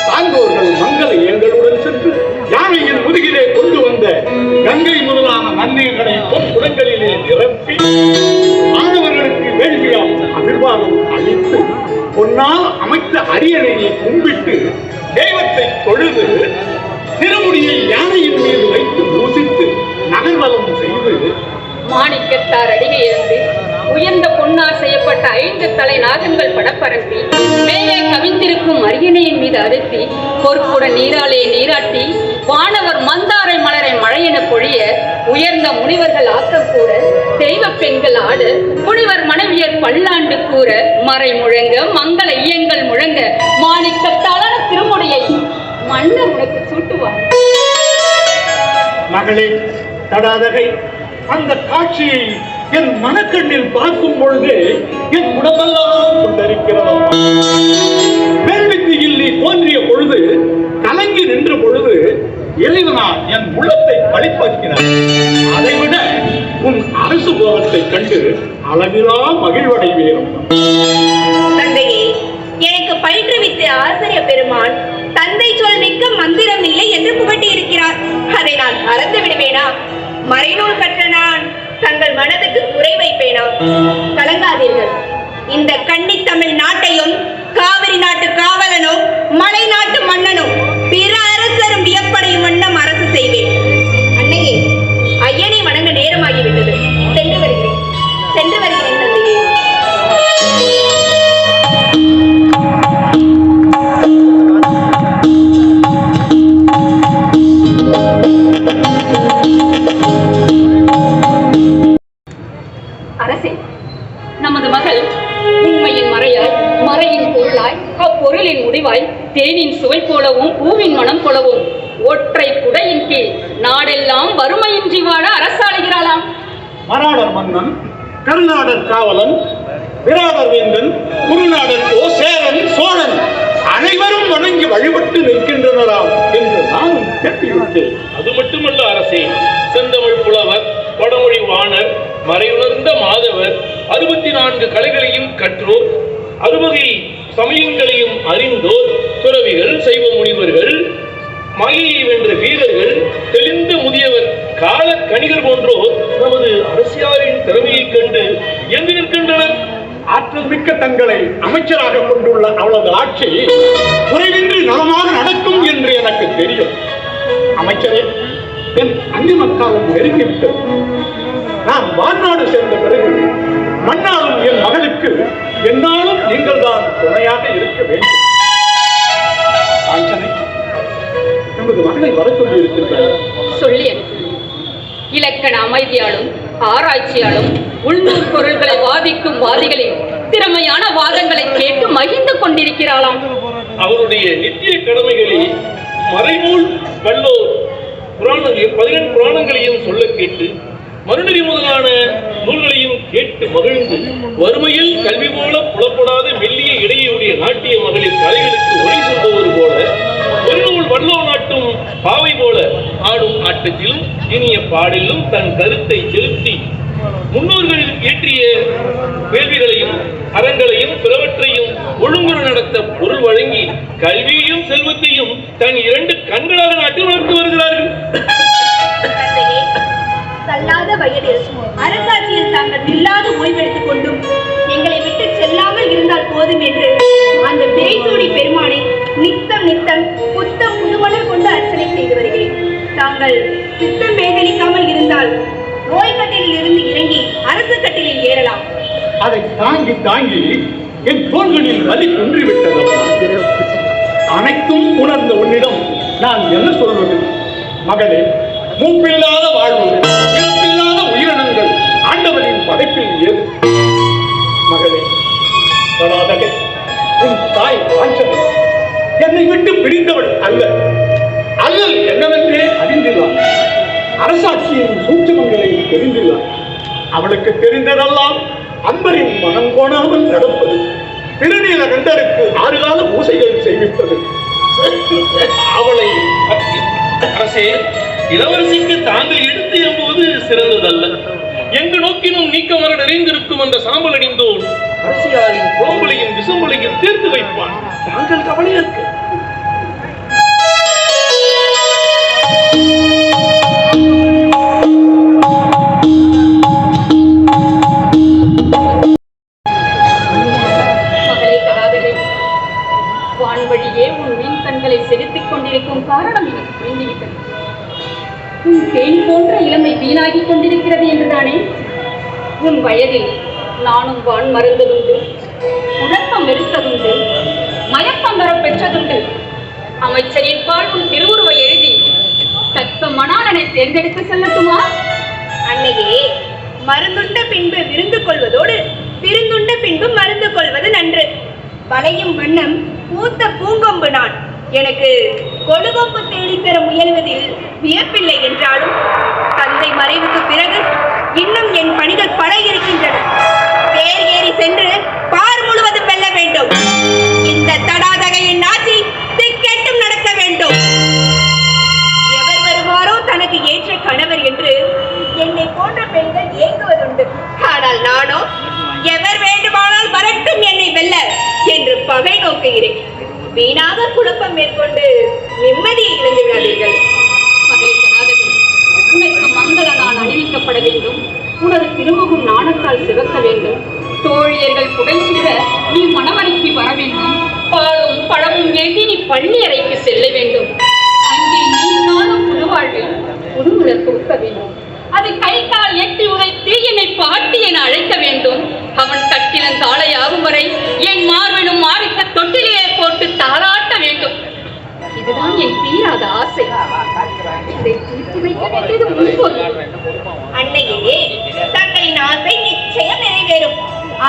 F: சான்றோர்கள் மங்கள ஏங்களுடன் சென்று யானையின் முதுகிலே கொண்டு வந்த கங்கை முதலான நன்னீர்களை பொற்குடங்களிலே நிரப்பி மாணவர்களுக்கு வேள்வியால் ஆசீர்வாதம் அளித்து பொன்னால் அமைத்த அரியணையை கும்பிட்டு தெய்வத்தை தொழுது திருமுடியை யானையின் மீது வைத்து பூசித்து நகர்வலம் செய்து
E: மாணிக்கத்தார் அடிகை இருந்து உயர்ந்த பொன்னால் செய்யப்பட்ட 5 தலை நாகங்கள் படப்பரப்பி மேலே கவிந்திருக்கும் அரியணையின் மீது அறுத்தி பொற்புடன் நீராலே நீராட்டி வானவர் மந்தாரை மலரை மழையென பொழிய உயர்ந்த முனிவர்கள் ஆக்கம் கூற தெய்வ பெண்கள் ஆட முனிவர் மனைவியர் பல்லாண்டு கூற மறை முழங்க மங்கள இயங்கள் முழங்க மாணிக்கத்தாலான திருமுடியை மன்னர் உனக்கு சூட்டுவார்.
F: மகளே தடாதகை, அந்த காட்சியை என் மனக்கண்ணில் பார்க்கும் பொழுது என் உடம்பெல்லாம் கொண்டிருக்கிறது. வேள்வித்தியில் நீ தோன்றிய பொழுது, கலங்கி நின்ற பொழுது இறைவனா என் உள்ளத்தை களிப்பாக்கினார். அதைவிட உன் அரசு போகத்தை கண்டு அளவிலா மகிழ்வடைவேன்.
B: தந்தையே, எனக்கு பயிற்றுவித்த ஆசிரியர் பெருமான் தந்தை சொல் மிக்க மந்திரம் இல்லை என்று புகட்டி இருக்கிறார். அதை நான் மறந்து விடுவேனா? மறைநூல் கற்ற நான் தங்கள் மனதுக்கு குறை வைப்பேனா? கலங்காதீர்கள். இந்த கன்னி தமிழ் நாட்டையும் காவிரி நாட்டு காவலனும் மலை நாட்டு மன்னனும் பிற அரசரும் வியப்படையும் வண்ணம் அரசு செய்வேன். அன்னையே, ஐயனை வணங்க நேரமாகிவிட்டது. சென்று வருகிறேன் தந்தையே.
E: அரசே, நமது மகள் உண்மையின் மறையாய் மறையின் பொருளாய் அப்பொருளின் முடிவாய் தேனின் சுவை போலவும் பூவின் மனம் போலவும் ஒற்றை குடையின் கீழ் நாடெல்லாம் வறுமையின்றி வாழ அரசாளுகிறாளாம்.
F: மராடர் மன்னன், கருநாடர் காவலன், விராடர் வேந்தன், குருநாடர் சேரன், சோழன் அனைவரும் வணங்கி வழிபட்டு நிற்கின்றனராம் என்று நானும் கேட்டுவிட்டேன்.
G: அது மட்டுமல்ல அரசே, செந்தமிழ் புலவர், வடமொழி வாணர், மறையுணர்ந்த மாதவர், 64 கலைகளையும் கற்றோர், 60 சமயங்களையும் அறிந்தோர், துறவிகள், சைவ முனிவர்கள், மாயையை வென்ற வீரர்கள், தெளிந்த முதியவர், கால கணிகர் போன்றோர் நமது அரசியாரின் திறமையைக் கண்டு இயங்கி நிற்கின்றனர்.
F: ஆற்றல் மிக்க தங்களை அமைச்சராக கொண்டுள்ள அவளது ஆட்சி குறைவின்றி நலமாக நடக்கும் என்று எனக்கு தெரியும். அமைச்சரே, என் அந்திமக்காலம் நெருங்கிவிட்டது. நான் வான்நாடு சேர்ந்த பிறகு மன்னாலும் என் மகளுக்கு என்னாலும் நீங்கள் தான் துணையாக இருக்க வேண்டும். ஆஞ்சனை, நமது மகளை வர சொல்லி இருக்கின்றார்.
E: சொல்லி அனுப்பினேன். இலக்கண அமைதியாலும் ஆராய்ச்சியாலும் உள்நூல் பொருள்களை வாதிக்கும் வாதிகளின் திறமையான வாதங்களை கேட்டு மகிழ்ந்து கொண்டிருக்கிறாளாம்.
G: அவருடைய நித்திய கடமைகளில் மறைநூல் வல்லோர் புராணங்களையும் 18 புராணங்களையும் சொல்ல கேட்டு மறுநெறி முதலான நூல்களையும் கேட்டு மகிழ்ந்து வறுமையில் கல்வி போல புலப்படாத மெல்லிய இடையுடைய நாட்டிய மகளிர் கலைகளுக்கு ஒளி சொல்பவர் போல ஒரு நூல் வல்லோ நாட்டும் பாவை போல ஆடும் ஆட்டத்திலும் இனிய பாடலிலும் தன் கருத்தை செலுத்தி முன்னோர்கள் இயற்றிய வேள்விகளையும் அறங்களையும் பிறவற்றையும் ஒழுங்குற நடத்த பொருள் வழங்கி கல்வியையும் செல்வத்தையும் தன் 2 கண்களாக நாட்டி வளர்த்து வருகிறார்கள்.
B: தள்ளாத வயதில் அரசாட்சியில் தாங்கள் நில்லாத ஓய்வெடுத்துக் கொண்டும் எங்களை விட்டு செல்லாமல் இருந்தால் போதும் என்று அந்த பிறைசூடி பெருமானை நித்தம் நித்தம் புத்தம் புதுமலர் கொண்டு அர்ச்சனை செய்து வருகிறேன். தாங்கள் சித்தம் வேதனிக்காமல் இருந்தால் நோய் கட்டிலில் இருந்து இறங்கி அரசு கட்டிலில் ஏறலாம்.
F: அதை தாங்கி தாங்கி என் தோள்களில் வலி குன்றிவிட்டது. அனைத்தும் உணர்ந்த உன்னிடம் நான் என்ன சொல்வது? மகளே, மூப்பில்லாத வாழ்வு, இழப்பில்லாத உயிரினங்கள் ஆண்டவரின் படைப்பில் ஏது? மகளே, சூட்சமங்களை தெரிந்துள்ளார். அவளுக்கு தெரிந்ததெல்லாம் அன்பரின் மனம் கோணாமல் நடப்பது, திருநீலகண்டருக்கு 6 கால பூசைகள் செய்விப்பது. அவளை
G: அரசே, இளவரசிக்கு தாங்கள் எடுத்து எம்புவது சிறந்ததல்ல. எங்கு நோக்கினும் நீக்கமர நிறைந்திருக்கும் அந்த சாம்பல் அணிந்தோன் அரசியாரின் குழம்புலையும் விசும்பலையும் தீர்த்து வைப்பான். தாங்கள் கவலையற்க.
E: மகளே கலாதரே, வான்வழியே உன் மீன் கண்களை செலுத்திக் கொண்டிருக்கும் காரணம் எனக்கு புரிந்துவிட்டது. உன் தேன் போன்ற இளமை வீணாகிக் கொண்டிருக்கிறது என்றுதானே? உன் வயதில் நானும் வான் மறந்ததுண்டு, குழப்பம் வெறுத்ததுண்டு, மயக்கம் வர பெற்றதுண்டு. அமைச்சரின் பால் உன் திருவுருவை எழுதி தக்க மணாளனை தேர்ந்தெடுத்து செல்லட்டுமா?
B: அன்னையே, மருந்துண்ட பின்பு விருந்து கொள்வதோடு விருந்துண்ட பின்பு மருந்து கொள்வது நன்று. வளையும் வண்ணம் பூத்த பூங்கொம்பு நான். எனக்கு கொழுகொம்பு தேடித்தர முயல்வதில் வியப்பில்லை என்றாலும் தந்தை மறைவுக்கு பிறகு இன்னும் என் பணிகள் பல இருக்கின்றன. தேர் ஏறி சென்று பார் முழுவதும் வெல்ல வேண்டும். இந்த தடாதகையின் ஆட்சி திக்கெட்டும் நடக்க வேண்டும். எவர் வருவாரோ தனக்கு ஏற்ற கணவர் என்று என்னை போன்ற பெண்கள் ஏங்குவதுண்டு. ஆனால் நானோ எவர் வேண்டுமானால் வரட்டும் என்னை வெல்ல என்று பகை நோக்குகிறேன். வீணாக குழப்பம் மேற்கொண்டு நிம்மதியை இழந்து விடாதீர்கள்.
E: மகளே கலாதரே, உனக்கு மங்கள நான் அணிவிக்கப்பட வேண்டும். உனது திருமுகம் நாணத்தால் சிவக்க வேண்டும். தோழியர்கள் புடைசூழ நீ மணவரைக்கு வர வேண்டும். பாலும் பழமும் ஏந்தி நீ பள்ளி அறைக்கு செல்ல வேண்டும். அங்கே நீ நானும் புதுவாழ்வில் புதுமுதல் கொடுக்க வேண்டும். அது கை கால் எட்டி உதைத்து என்னை பாட்டி என அழைக்க வேண்டும். அவன் கட்டிலன் தாளையாகும் வரை என் மார்பிலும் மாறிக்க தொட்டிலே போட்டு தாளாட்ட வேண்டும். இதுதான் என் தீராத ஆசை. இதை தீர்த்து வைக்க வேண்டியது உன் பொறுப்பு.
B: அன்னையே, தங்களின் ஆசை நிச்சயம் நிறைவேறும்.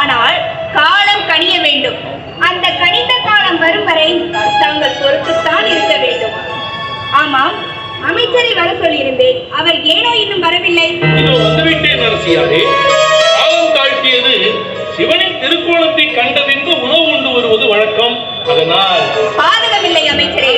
B: ஆனால் காலம் கனிய வேண்டும். அந்த கனிந்த காலம் வரும் வரை தாங்கள் பொறுத்துத்தான் இருக்க வேண்டும். ஆமாம், அமைச்சரை வர சொல்லியிருந்தேன். அவர் ஏனோ இன்னும் வரவில்லை.
G: இதோ வந்துவிட்டேன் அரசியாரே. காலம் தாழ்த்தியது சிவனின் திருக்கோலத்தை கண்டறிந்து உணவு உண்டு வருவது வழக்கம். அதனால்
B: பாதகமில்லை அமைச்சரே.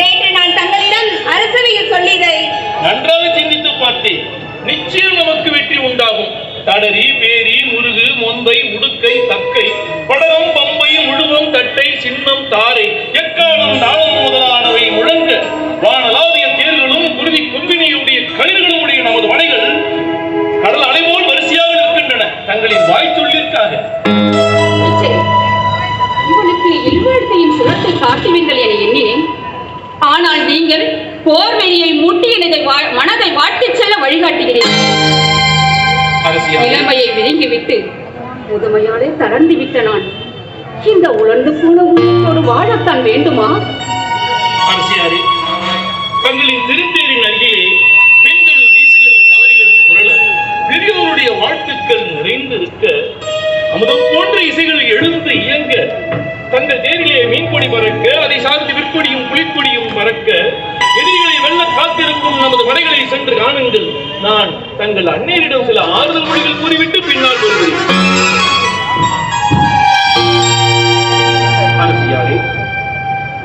B: நேற்று நான் தங்களிடம் அரசவையில் சொல்லியதை
G: நன்றாக சிந்தித்து பார்த்தேன். நிச்சயம் நமக்கு வெற்றி உண்டாகும். தடரி, பேரி, முருகு, மொந்தை, உடுக்கை, தக்கை, படகம், பம்பை, முழுவம், தட்டை, சின்னம், தாரை, எக்காலம், தாளம் முதலானவை முழங்க வானலாவிய தேர்களும் குருவி கொம்பினியுடைய களிர்களும் உடைய நமது வடைகள் கடல் அலைபோல் வரிசையாக இருக்கின்றன. தங்களின் வாய் சொல்லிற்காக
E: இவனுக்கு இல்வெழுத்தையும் சுரத்தை காட்டுவீர்கள் என எண்ணினேன். ஆனால் நீங்கள் போர் வெறியை மூட்டி எனது மனதை வாட்டிச் செல்ல வழிகாட்டுகிறீர்கள். இளமையை விழுங்கிவிட்டு முதுமையாலே தளர்ந்து விட்ட நான் இந்த உலர்ந்து போன உயிரோடு வாழத்தான் வேண்டுமா?
G: அரசியாரே, தங்களின் திருத்தேரின் அருகிலே பெண்கள் வீசுகள் கவரிகள் புரள பெரியோருடைய வாழ்த்துக்கள் நிறைந்திருக்க அமுதம் போன்ற இசைகள் எழுந்து இயங்க தங்கள் தேரிலே மீன்கொடி பறக்க அதை சார்ந்து விற்கொடியும் புலிக்கொடியும் பறக்க எதிரிகளை வெல்ல காத்திருக்கும் நமது படைகளை சென்று காணுங்கள். நான் தங்கள் அன்னையரிடம் சில ஆறுதல் மொழிகள் கூறிவிட்டு பின்னால் வருகிறேன். அரசியாரே,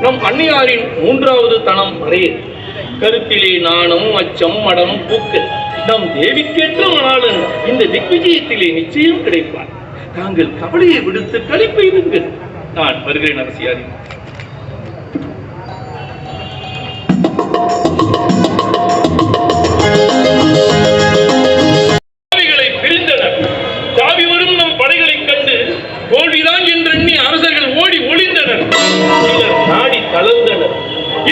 G: நம் அன்னையாரின் 3வது தனம் அறையே. கருத்திலே நாணம், அச்சம், மடம், பூக்கள். நம் தேவிக்கேற்ற மணாளன் இந்த திக்விஜயத்திலே நிச்சயம் கிடைப்பார். தாங்கள் கவலையை விடுத்து களிப்பெய்துங்கள். நான் வருகிறேன் அரசியாரே. பிரிந்தனர். தாவி வரும் நம் படைகளை கண்டு தோல்விதான் என்றெண்ணி அரசர்கள் ஓடி ஒளிந்தனர். சிலர் நாடி தளர்ந்தனர்.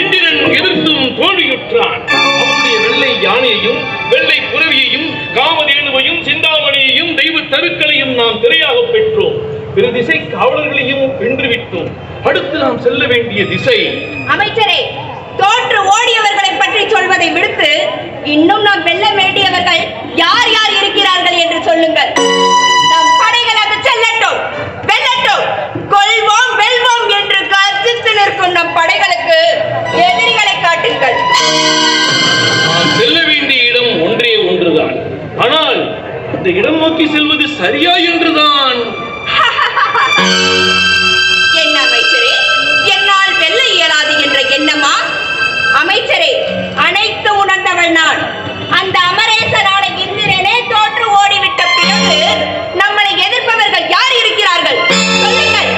G: இந்திரன் எதிர்த்தும் தோல்வியுற்றான். அவனுடைய வெள்ளை யானையையும் வெள்ளை புறவியையும் காமதேனுவையும் சிந்தாமணியையும் தெய்வ தருக்களையும் நாம் திரையாக பெற்றோம். பிற திசை காவலர்களையும் வென்றுவிட்டோம். அடுத்து நாம் செல்ல வேண்டிய திசை.
B: அமைச்சரே, தோற்று ஓடியவர்களை பற்றி சொல்வதை விடுத்து இன்னும் நாம் வெல்ல வேண்டியவர்கள் யார் யார் இருக்கிறார்கள் என்று சொல்லுங்கள். நம் படைகள் அது செல்லட்டும், வெல்லட்டும். கொள்வோம் வெல்வோம் என்று கர்ஜித்து நிற்கும் நம் படைகளுக்கு எதிரிகளை காட்டுங்கள்.
G: நாம் செல்ல வேண்டிய இடம் ஒன்றே ஒன்றுதான். அந்த இடம் நோக்கி செல்வது சரியா என்றுதான்.
B: என்ன அமைச்சரே, என்னால் வெல்ல இயலாது என்ற எண்ணமா? அமைச்சரே, அனைத்து உணர்ந்தவள் நான். அந்த அமரேசனான இந்திரனே தோற்று ஓடிவிட்ட பிறகு நம்மளை எதிர்ப்பவர்கள் யார் இருக்கிறார்கள்? சொல்லுங்கள்.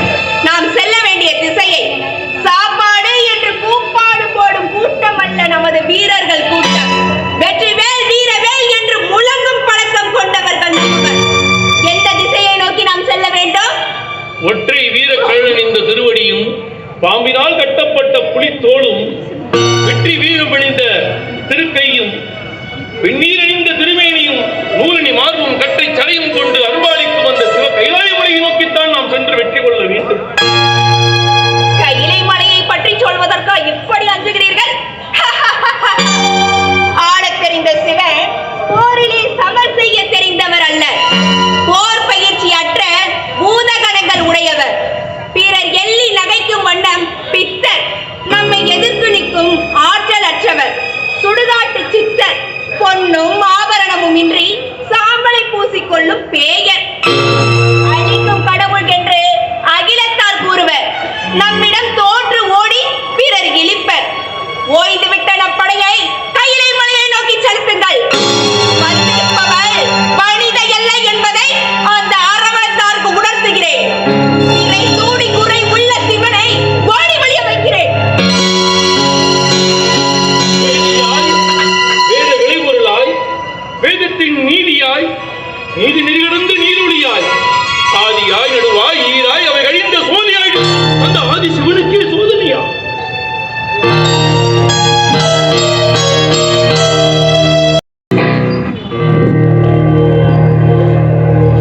B: நாம் செல்ல வேண்டிய திசையை. சாப்பாடு என்று கூப்பாடு போடும் கூட்டம் அல்ல நமது வீரர்கள் கூட்டம். வெற்றிவேல் வீரவேல் என்று முழங்கும் பழக்கம் கொண்டவர்கள் நமவர். எந்த திசையை நோக்கி நாம் செல்ல வேண்டும்?
G: ஒற்றை வீர கழன் இந்த திருவடியும், பாம்பினால் கட்டப்பட்ட புலித்தோளும், வெற்றி வீரம் அணிந்த திருக்கையும், வெந்நீரணிந்த திருமேனியும், நூலணி மார்பும் கட்டை சடையும் கொண்டு அருள்பாலிக்கும் அந்த சிவ கைலாய மலையை நோக்கித்தான் நாம் சென்று வெற்றி கொள்ள வேண்டும்.
B: கையிலை மலையை பற்றி சொல்வதற்கா இப்படி அஞ்சுகிறீர்கள்? ஆளத் தெரிந்த சிவன் போரிலே சமர் செய்ய தெரிந்தவர் அல்ல. போர் பயிற்சி அற்ற பூதகணங்கள் உடையவர். பிறர் எள்ளி நகைக்கும் வண்ணம் பித்தர். நம்மை எதிர்த்து நிற்கும் ஆற்றல் அற்றவர். சுடுகாட்டு சித்தர். பொன்னும் ஆபரணமும் இன்றி சாம்பலை பூசிக்கொள்ளும் பேயர். அழிக்கும் கடவுள் என்று அகிலத்தார் கூறுவர். நம்மிடம் தோற்று ஓடி பிறர் இழிப்பர். ஓய்ந்து விட்ட நப்படையை கையிலை மலையை நோக்கி செலுத்துங்கள். வந்திருப்பவள் மனித அல்ல என்பதை அந்த அரவணத்தாருக்கு உணர்த்துகிறேன். இதை தூடி குறை உள்ள சிவனை ஓடி வழிய வைக்கிறேன்.
G: வேத விளைபொருளாய், வேதத்தின் நீதியாய், நீதி நெறிகடந்து நீரொளியாய், ஆதியாய் நடுவாய் ஈராய் அவை கழிந்த சோதியாய் அந்த ஆதி சிவனுக்கே சோதனையா?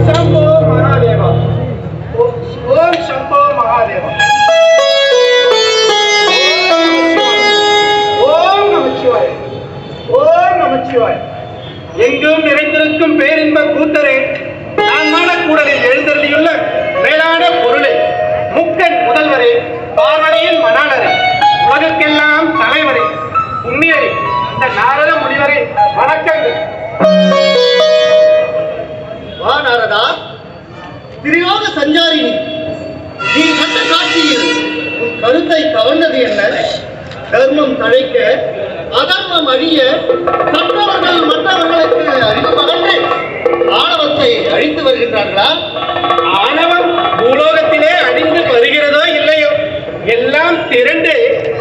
F: शंभो महादेवा। ओम शंभो महादेवा। ஓம் நமச்சிவாய. ஓம் நமச்சிவாய. எங்கும் நிறைந்திருக்கும் பேரின்ப கூத்தரே, நான் மாடக்கூடலில் எழுந்தருளியுள்ள மேலான பொருளே, முக்கன் முதல்வரே, பார்வனையின் மணாளரே, உலகுக்கெல்லாம் தலைவரே, புண்ணியரே, இந்த நாரத முனிவரே, வணக்கங்கள்.
A: வா நாரதா, திரியோக சஞ்சாரினி, நீ கண்ட காட்சியில் உன் கருத்தை கவர்ந்தது என்ன? தர்மம் தழைக்க, அதர்மம் அழிய, மற்றவர்கள் மற்றவர்களுக்கு அறிவு மகன்று ஆணவத்தை அழித்து வருகின்றார்களா?
F: ஆணவம் பூலோகத்திலே அழிந்து வருகிறதோ இல்லையோ, எல்லாம் திரண்டு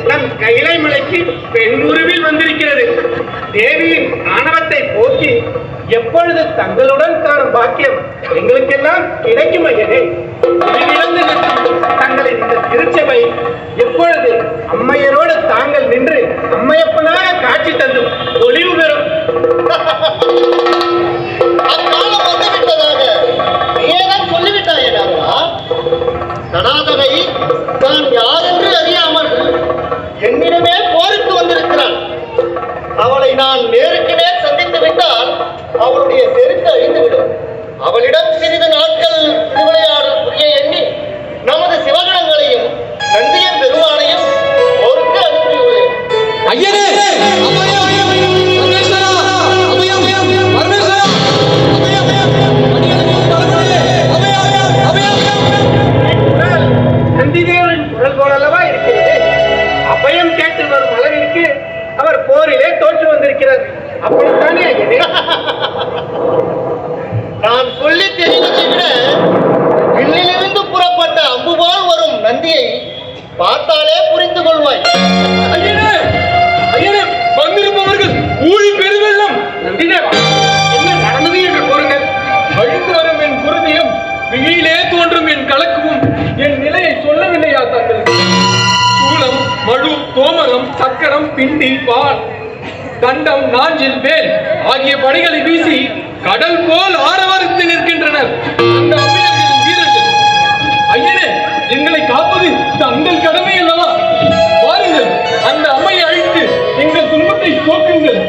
F: நம் கைலை மலைக்கு பெண் உருவில் வந்திருக்கிறது. தேவியின் ஆணவத்தை போக்கி எப்பொழுது தங்களுடன் காணும் பாக்கியம் எங்களுக்கெல்லாம் கிடைக்கும் ஐயனே. உயிரிழந்து நிற்கும் தங்களின் இந்த திருச்சபை எப்பொழுது அம்மையரோடு தாங்கள் நின்று அம்மையப்பனாக காட்சி தந்து ஒளிவு பெறும்?
A: அக்காலம் வந்துவிட்டதாக நீதான் சொல்லிவிட்டாயே நாரதா. சனாதனை தான் யாரென்று அறியாமல் என்னிடமே போருக்கு வந்திருக்கிறான். அவளை நான் நேருக்கு நேர் சந்தித்து விட்டால் அவளுடைய செருக்கு அழிந்துவிடும். அவளிடம் சிறிது நாட்கள் திருவிளையாடல் புரிய எண்ணி நமது சிவகணங்களையும் நந்தியம் பெருமானையும் போருக்கு அனுப்பியுள்ளேன்.
F: நந்திதேவரின் குரல் போலல்லவா இருக்கிறது. அபயம் கேட்டு வரும் அளவிற்கு அவர் போரிலே தோற்று வந்திருக்கிறார். அப்படித்தானே ஐயனே?
A: நான் சொல்லி தெரிவதை விட வில்லிலிருந்து புறப்பட்ட அம்புபால் வரும் நந்தியை பார்த்தாலே புரிந்து கொள்வாய்.
G: வந்திருப்பவர்கள் ஊழி பெருவெள்ளம்.
F: நந்திதேவா, என்ன நடந்தது என்று கூறுங்கள்.
G: அழிந்து வரும் என் குருதியும், விழியிலே தோன்றும் என் கலக்கமும் என் நிலையை சொல்லவில்லையா தங்களுக்கு? சூலம், மழு, தோமரம், சக்கரம், பிண்டி, பால், கண்டம், நாஞ்சில், வேல் ஆகிய படைகளை வீசி கடல் போல் ஆரவாரித்து நிற்கின்றனர் அந்த அம்மையர்களின் வீரர்கள். ஐயனே, எங்களை காப்பது தங்கள் கடமை அல்லவா? வாருங்கள், அந்த அம்மையை அழித்து எங்கள் துன்பத்தை போக்குங்கள்.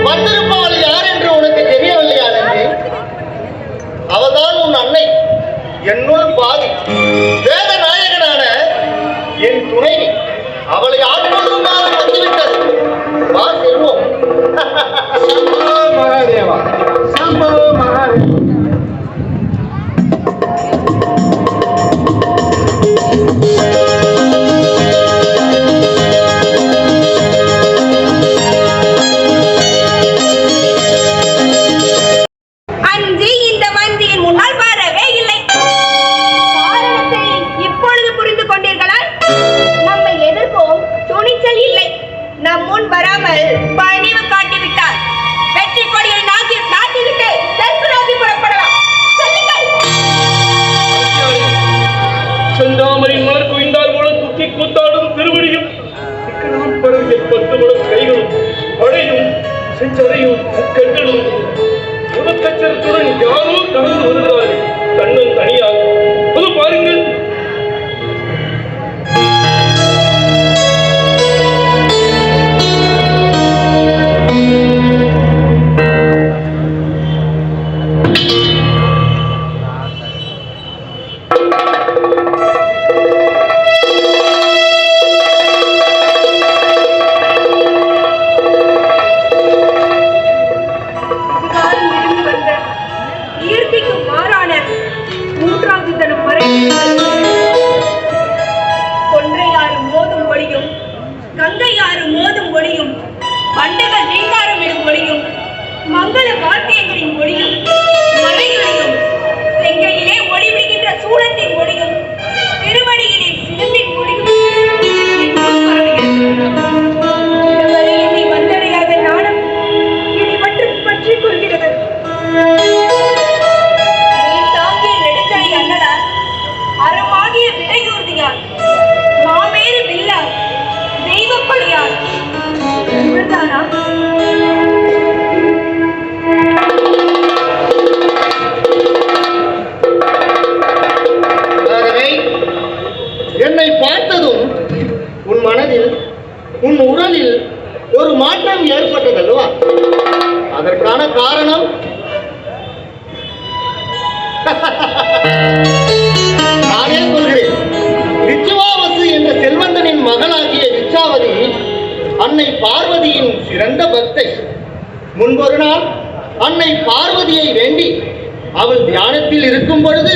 A: வந்திருப்பவள் யார் என்று உனக்கு தெரியவில்லையா நந்தி? அவள்தான் உன் அன்னை, என்னுள் பாதி, வேத நாயகனான என் துணைவி. அவளை ஆட்கொள்ளும் காலம் வந்துவிட்டது. வா செல்வோம்.
F: மகாதேவா, சம்போ மகாதேவா.
B: அன்று இந்த மந்தியின் முன்னால் வரவே இல்லை. காரணத்தை இப்பொழுது புரிந்து கொண்டீர்களா? நம்மை எதிர்ப்போம் துணிச்சல் இல்லை. நம் முன் வராமல் பணிவு காட்டிவிட்டார். வெற்றி கொடியை நாட்டிவிட்டு தெற்கு நோக்கி புறப்படலாம். செல்லுங்கள்.
G: செந்தாமரை மலர் குவிந்தால் போல துக்கி கூத்தாடும் திருவடியும் சிக்கனாம் பரவிய 10 முழம் கைகளும் படையும் செஞ்சரையும் கண்களும் முகக்கச்சரத்துடன் யாரோ கலந்து வருகிறார்கள். கண்ணன் தனியாக அது பாருங்கள்.
B: இயற்கைக்கு மாறான மூன்றாவது தனம் வரை கொன்றையாறு மோதும் ஒளியும் கங்கையாறு மோதும் ஒளியும் பண்டகள் ரீங்காரம் இடும் ஒளியும் மங்கள வாத்தியங்களின் ஒளியும் மழையொளியும் செங்கையிலே ஒளி விடுகின்ற சூளத்தின் ஒளியும் திருவடியிலே சிலம்பின் ஒளியும் எங்கும் பரவுகிறது. இதுவரை என்னை வந்தடையாத நாணம் இனி மட்டும் பற்றிக் கொள்கிறது. நீர் தாங்கிய நெடுங்கை அண்ணலார், அறமாகிய விடையூர்தியார், மாமேறு வில்லார், தெய்வப்படியார், இவர்தானா?
A: என்னை பார்த்ததும் உன் மனதில் உன் உடலில் ஒரு மாற்றம் ஏற்பட்டதல்வா? அதற்கான காரணம் நானே சொல்கிறேன். விச்சுவாவசு என்ற செல்வந்தனின் மகளாகிய விச்சாவதி அன்னை பார்வதியின் சிறந்த பக்தை. முன்பொரு நாள் அன்னை பார்வதியை வேண்டி அவள் தியானத்தில் இருக்கும் பொழுது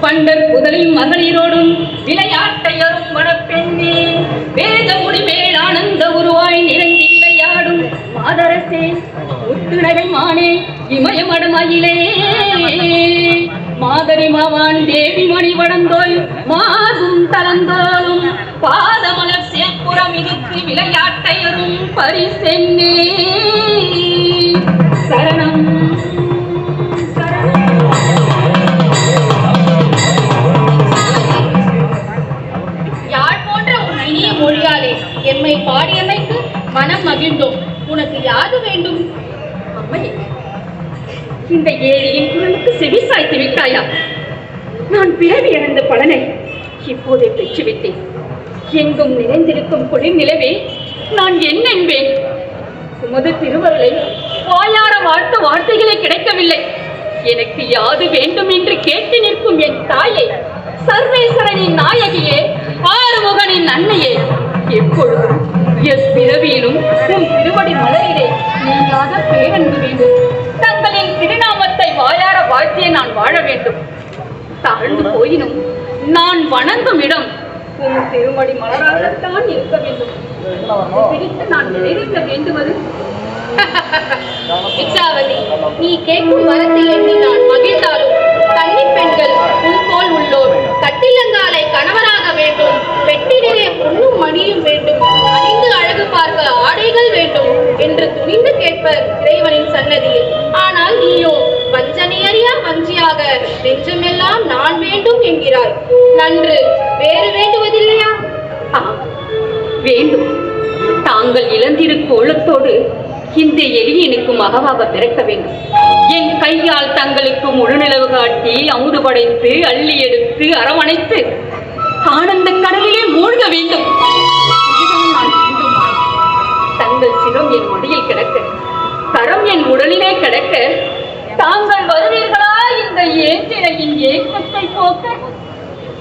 E: பண்டர் புதலின் மகளிரோடும் விளையாட்டையரும் மணப்பெண்ணே வேத முடிமேல் ஆனந்த உருவாய் நிறைந்து விளையாடும் மாதரசே முத்துநகை மானே இமயமடமயிலே மாதரி மாவான் தேவி மணி வடந்தோய் மாதும் தலந்தோறும் பாதமலர் சேப்புறம் இருக்கு விளையாட்டையரும் பரிசென்னே சரணம்.
B: மொழியாலே எம்மை பாடியமைக்கு மனம் மகிழ்ந்தோம். உனக்கு யாது வேண்டும்?
E: அம்மையே, இந்த ஏரியின் குரலுக்கு செவி சாய்த்து விட்டாயா? நான் பிறவி இழந்த பலனை இப்போதே பெற்றுவிட்டேன். எங்கும் நிறைந்திருக்கும் குளிர் நிலவே நான் என்ன என்பேன்? உமது திருவருளை வாயார வாழ்த்த வார்த்தைகளே கிடைக்கவில்லை. எனக்கு யாது வேண்டும் என்று கேட்டு நிற்கும் என் தாயை, சர்வேஸ்வரனின் நாயகியே, ஆறுமுகனின் அன்னையே, எப்பொழுதும் எப்பிறவியிலும் உன் திருவடி மலரிலே நீங்காத பேரன்பு வேண்டும். தங்களின் திருநாமத்தை வாயார வாழ்த்திய நான் வாழ வேண்டும். தாழ்ந்து போயினும் நான் வணங்கும் இடம் உன் திருமடி மலராகத்தான் இருக்க வேண்டும். பிடித்து நான் நிறைவேற்ற வேண்டுவது.
B: விச்சாவதி, நீ கேட்கும் வரத்தை எண்ணி நான் மகிழ்ந்தாலும் கன்னி பெண்கள் உன் போல் உள்ளோர் கட்டிலங்காலை அன்று வேறு வேண்டுவதில்லையா?
E: வேண்டும். தாங்கள் இளந்திரு கோலத்தோடு இந்த எளியனுக்கு மகவாக பிறக்க வேண்டும். என் கையால் தங்களுக்கு முழுநிலவு காட்டி அமுது படைத்து அள்ளி எடுத்து அரவணைத்து ஆனந்த கடலிலே மூழ்க வேண்டும். இதுதான் நான் வேண்டுமா? தங்கள் சிரம் என் மடியில் கிடக்க, கரம் என் உடலிலே கிடக்க, தாங்கள் வருவீர்களா இந்த ஏற்றினையின் ஏக்கத்தை போக்க?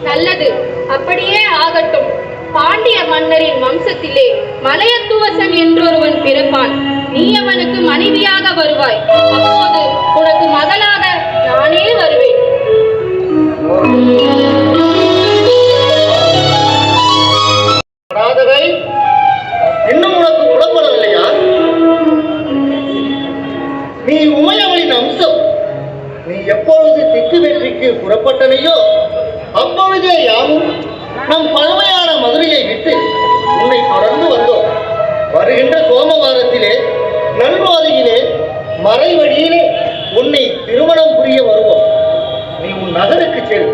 B: நல்லது, அப்படியே ஆகட்டும். பாண்டிய மன்னரின் வம்சத்திலே மலையத்துவசன் என்றொருவன் பிறப்பான். நீ அவனுக்கு மனைவியாக வருவாய். அப்போது உனக்கு மகளாக நானே வருவேன்.
A: ராதவை, இன்னும் உனக்கு புலப்படவில்லையா? நீ உமையவளின் அம்சம். நீ எப்பொழுது திக்கு வெற்றிக்கு புறப்பட்டனையோ அப்பொழுதே யாவும் நம் பழமையான மதுரையை விட்டு உன்னை தொடர்ந்து வந்தோம். வருகின்ற சோமவாரத்திலே நல்வாதியிலே மறைவழியிலே உன்னை திருமணம் புரிய வருவோம். நீ உன் நகருக்கு செல்.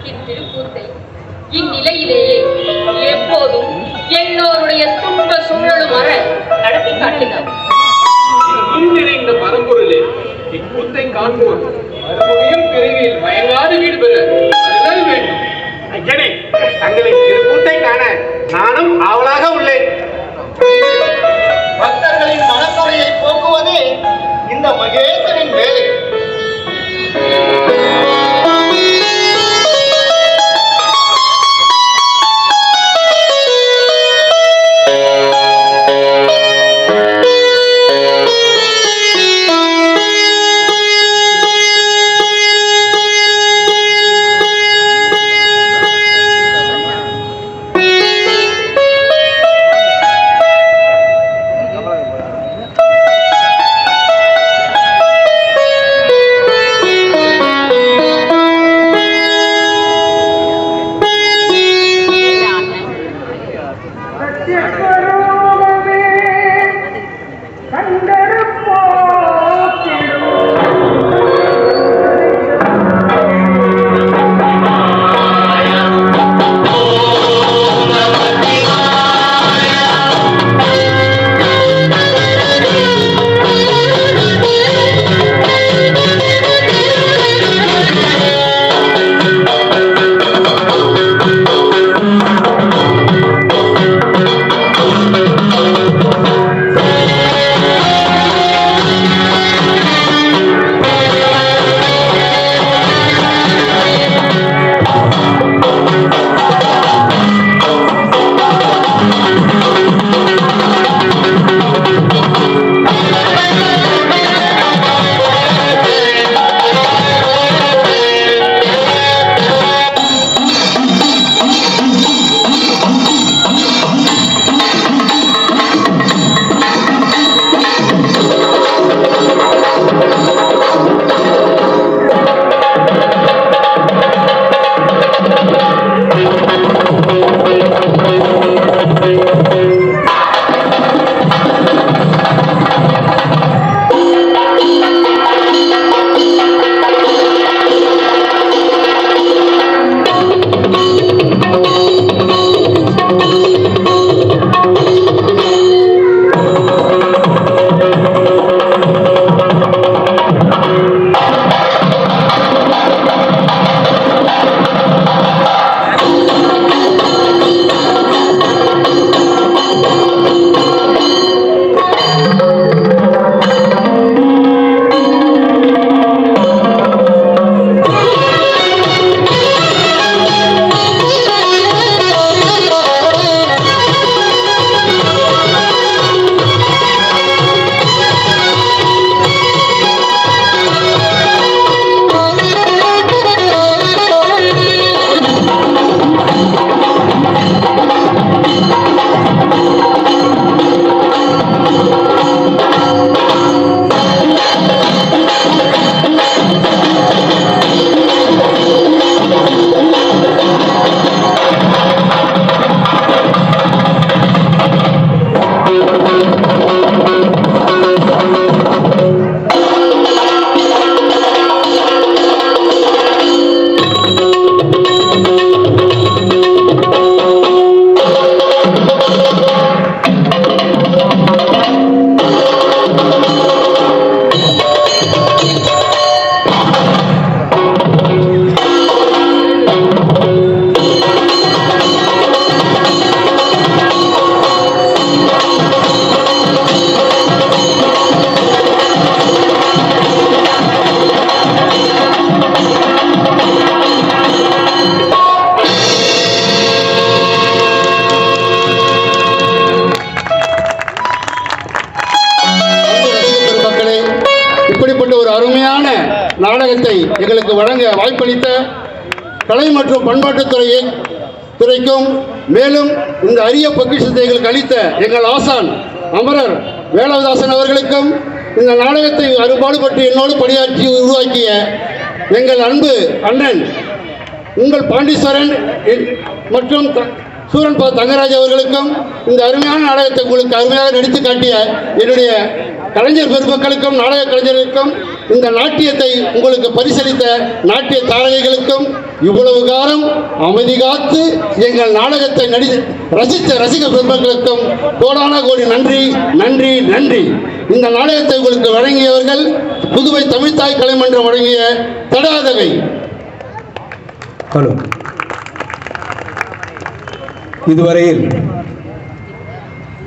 E: இத்திருக்கூத்தை இந்நிலையிலேயே எப்போதும் எல்லோருடைய துன்ப சூழலும் அற நடத்தி காட்டினார்.
H: நிறைந்த பரம்பொருளே, இக்கூத்தை காண்போர் மறுபடியும் பிரிவில் மயங்காது வீடு பெற அதுதான் வேண்டும்.
F: ஐயனே, தங்களின் திருக்கூத்தை காண நானும் ஆவலாக உள்ளேன்.
A: பக்தர்களின் மனக்குறையை போக்குவதே இந்த மகேசனின் வேலை.
I: நாடகத்தை எங்களுக்கு வழங்க வாய்ப்பளித்த கலை மற்றும் பண்பாட்டுத்துறைக்கும் மேலும் இந்த அரிய பொக்கிஷத்தை எங்களுக்கு அளித்த எங்கள் ஆசான் அமரர் வேலவதாசன் அவர்களுக்கும் இந்த நாடகத்தை அரும்பாடுபட்டு என்னோடு பணியாற்றி உருவாக்கிய எங்கள் அன்பு அண்ணன் உங்கள் பாண்டீஸ்வரன் மற்றும் சூரன் தங்கராஜ் அவர்களுக்கும் இந்த அருமையான நாடகத்தை உங்களுக்கு அருமையாக நடித்து காட்டிய என்னுடைய கலைஞர் பெருமக்களுக்கும் நாடக கலைஞர்களுக்கும் இந்த நாட்டியத்தை உங்களுக்கு பரிசளித்த நாட்டிய தாரகைகளுக்கும் இவ்வளவு காலம் அமைதி காத்து எங்கள் நாடகத்தை ரசித்த ரசிக பெருமக்களுக்கும் கோடான கோடி நன்றி நன்றி நன்றி. இந்த நாடகத்தை உங்களுக்கு வழங்கியவர்கள் புதுவை தமிழ்த்தாய் கலைமன்றம் வழங்கிய தடாதகை.
J: ஹலோ, இதுவரையில்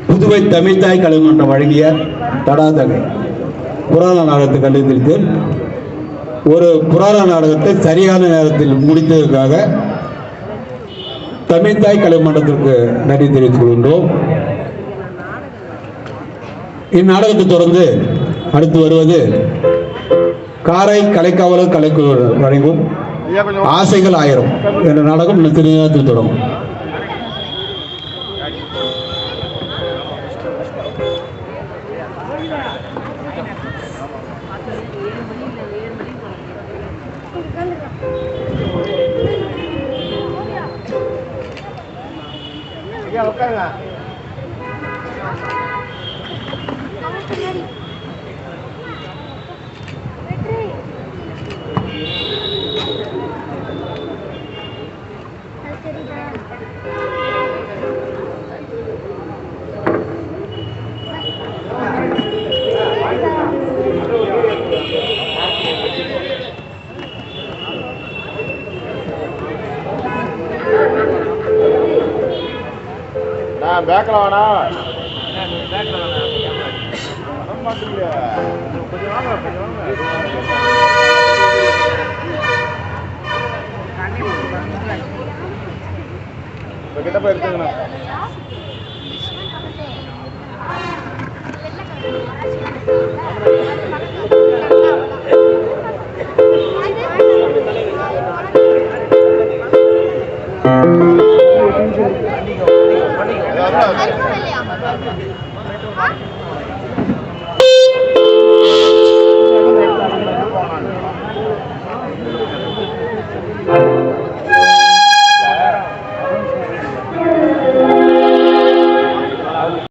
J: புதுவை தமிழ்த்தாய் கலைமன்றம் வழங்கிய தடாதகை புராண நாடகத்தை கண்டுபிடித்தேன். ஒரு புராண நாடகத்தை சரியான நேரத்தில் முடித்ததற்காக தமிழ்த்தாய் கலைமன்றத்திற்கு நன்றி தெரிவித்துக் கொள்கின்றோம். இந்நாடகத்தை தொடர்ந்து அடுத்து வருவது காரை கலைக்காவலர் கலைக்குழு வழங்கும் ஆசைகள் 1000 என்ற நாடகம் திருநேரத்தில் தொடங்கும்.
A: பேக்கல வேணா கிட்ட போய் எடுத்துக்கணும். பண்ணிக்கோ